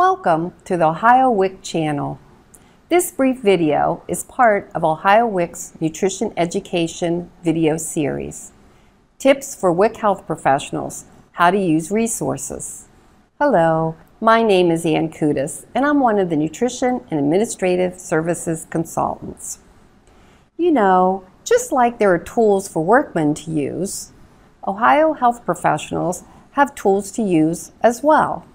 Welcome to the Ohio WIC channel. This brief video is part of Ohio WIC's Nutrition Education video series. Tips for WIC health professionals, how to use resources. Hello, my name is Ann Kudis, and I'm one of the Nutrition and Administrative Services consultants. You know, just like there are tools for workmen to use, Ohio health professionals have tools to use as well.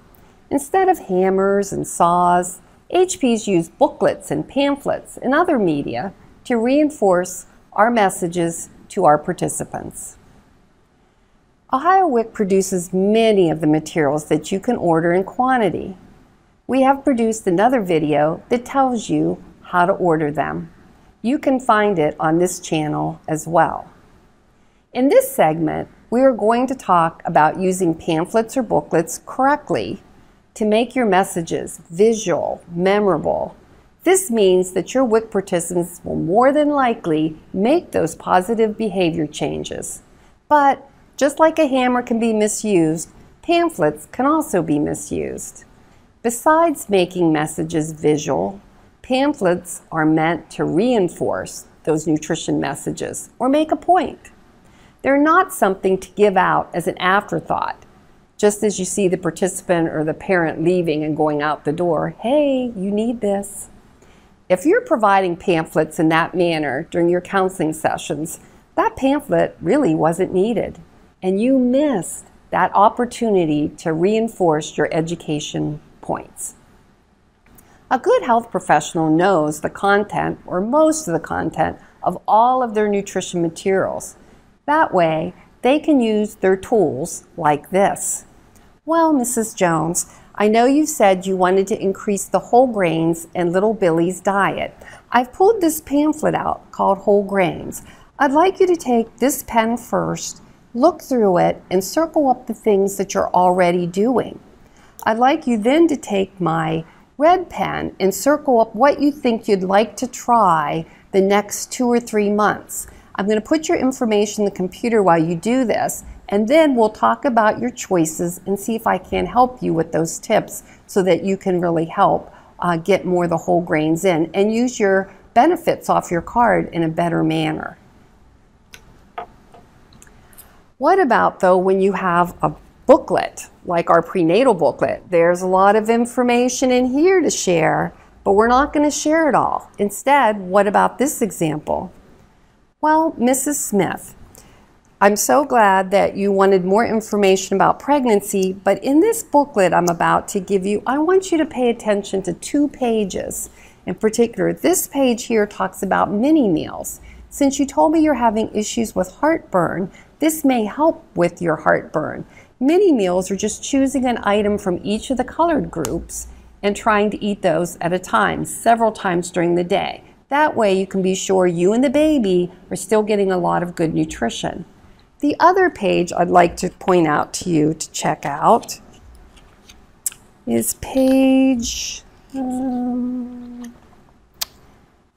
Instead of hammers and saws, HPs use booklets and pamphlets and other media to reinforce our messages to our participants. Ohio WIC produces many of the materials that you can order in quantity. We have produced another video that tells you how to order them. You can find it on this channel as well. In this segment, we are going to talk about using pamphlets or booklets correctly to make your messages visual, memorable. This means that your WIC participants will more than likely make those positive behavior changes. But just like a hammer can be misused, pamphlets can also be misused. Besides making messages visual, pamphlets are meant to reinforce those nutrition messages or make a point. They're not something to give out as an afterthought. Just as you see the participant or the parent leaving and going out the door, hey, you need this. If you're providing pamphlets in that manner during your counseling sessions, that pamphlet really wasn't needed, and you missed that opportunity to reinforce your education points. A good health professional knows the content, or most of the content, of all of their nutrition materials. That way, they can use their tools like this. Well, Mrs. Jones, I know you said you wanted to increase the whole grains in little Billy's diet. I've pulled this pamphlet out called Whole Grains. I'd like you to take this pen first, look through it, and circle up the things that you're already doing. I'd like you then to take my red pen and circle up what you think you'd like to try the next 2 or 3 months. I'm going to put your information in the computer while you do this, and then we'll talk about your choices and see if I can help you with those tips so that you can really help get more of the whole grains in and use your benefits off your card in a better manner. What about, though, when you have a booklet, like our prenatal booklet? There's a lot of information in here to share, but we're not going to share it all. Instead, what about this example? Well, Mrs. Smith, I'm so glad that you wanted more information about pregnancy, but in this booklet I'm about to give you, I want you to pay attention to 2 pages. In particular, this page here talks about mini meals. Since you told me you're having issues with heartburn, this may help with your heartburn. Mini meals are just choosing an item from each of the colored groups and trying to eat those at a time, several times during the day. That way you can be sure you and the baby are still getting a lot of good nutrition. The other page I'd like to point out to you to check out is page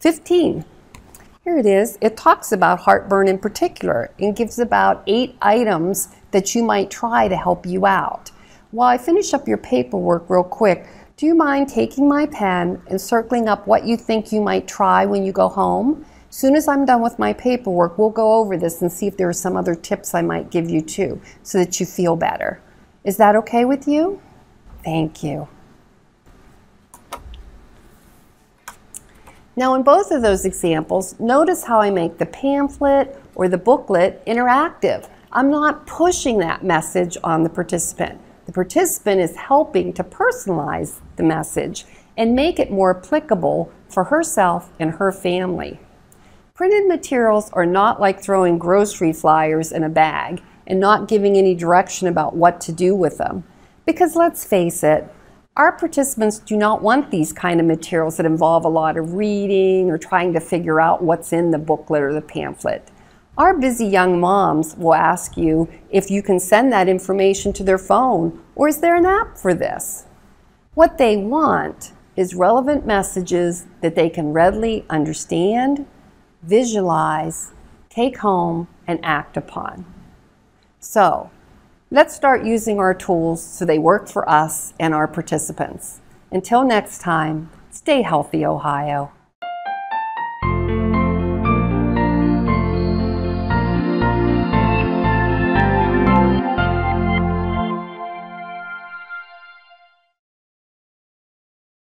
15. Here it is. It talks about heartburn in particular and gives about 8 items that you might try to help you out. While I finish up your paperwork real quick, do you mind taking my pen and circling up what you think you might try when you go home? As soon as I'm done with my paperwork, we'll go over this and see if there are some other tips I might give you too, so that you feel better. Is that okay with you? Thank you. Now in both of those examples, notice how I make the pamphlet or the booklet interactive. I'm not pushing that message on the participant. The participant is helping to personalize the message and make it more applicable for herself and her family. Printed materials are not like throwing grocery flyers in a bag and not giving any direction about what to do with them. Because let's face it, our participants do not want these kind of materials that involve a lot of reading or trying to figure out what's in the booklet or the pamphlet. Our busy young moms will ask you if you can send that information to their phone, or is there an app for this? What they want is relevant messages that they can readily understand, visualize, take home, and act upon. So, let's start using our tools so they work for us and our participants. Until next time, stay healthy, Ohio.